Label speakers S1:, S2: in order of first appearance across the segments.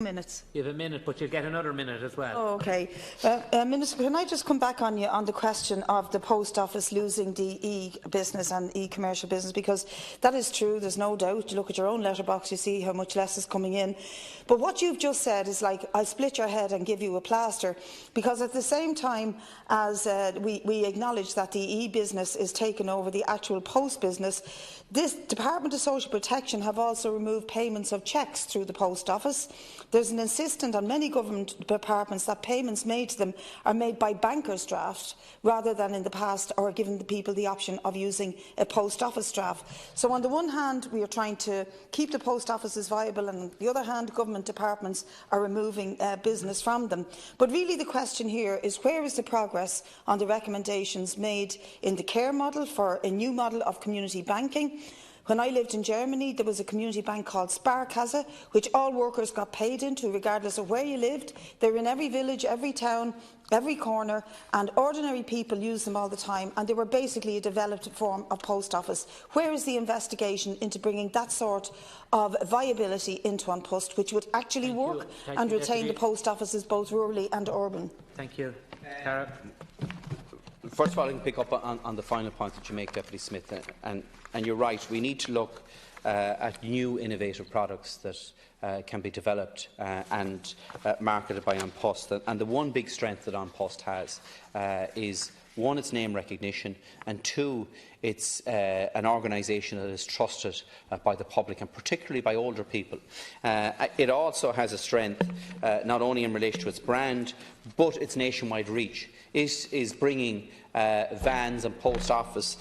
S1: Minutes.
S2: You have a minute, but you'll get another minute as well.
S1: Oh, okay. Minister, can I just come back on you on the question of the Post Office losing the e-business and e-commercial business, because that is true, there's no doubt. You look at your own letterbox, you see how much less is coming in. But what you've just said is like, I'll split your head and give you a plaster, because at the same time as we acknowledge that the e-business is taking over the actual post business, this Department of Social Protection have also removed payments of cheques through the Post Office. There's an insistence on many government departments that payments made to them are made by banker's draft rather than in the past, or giving the people the option of using a post office draft. So on the one hand, we are trying to keep the post offices viable, and on the other hand, government departments are removing business from them. But really the question here is, where is the progress on the recommendations made in the CARE model for a new model of community banking? When I lived in Germany, there was a community bank called Sparkasse, which all workers got paid into, regardless of where you lived. They were in every village, every town, every corner, and ordinary people used them all the time, and they were basically a developed form of post office. Where is the investigation into bringing that sort of viability into An Post, which would actually work and retain the post offices both rurally and urban?
S2: Thank you. Cara.
S3: First of all, I can pick up on the final point that you make, Deputy Smith, and you're right. We need to look at new innovative products that can be developed and marketed by An Post. And the one big strength that An Post has is, one, its name recognition, and two, it's an organisation that is trusted by the public, and particularly by older people. It also has a strength not only in relation to its brand, but its nationwide reach. It is bringing vans and post office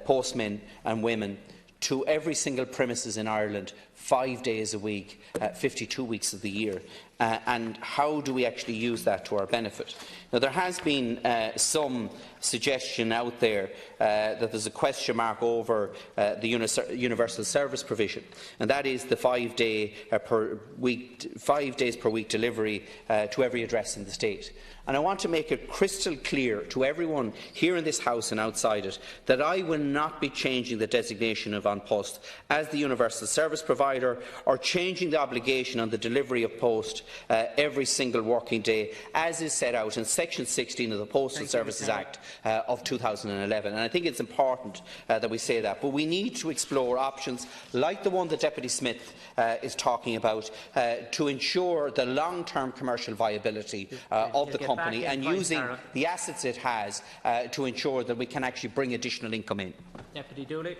S3: postmen and women to every single premises in Ireland 5 days a week, 52 weeks of the year. And how do we actually use that to our benefit? Now, there has been some suggestion out there that there's a question mark over the universal service provision, and that is the 5 days per week delivery to every address in the state. And I want to make it crystal clear to everyone here in this House and outside it that I will not be changing the designation of An Post as the universal service provider, or changing the obligation on the delivery of post every single working day, as is set out in Section 16 of the Postal Services Act of 2011. And I think it's important that we say that. But we need to explore options like the one that Deputy Smith is talking about to ensure the long-term commercial viability of the company, and using the assets it has to ensure that we can actually bring additional income in.
S2: Deputy Dooley.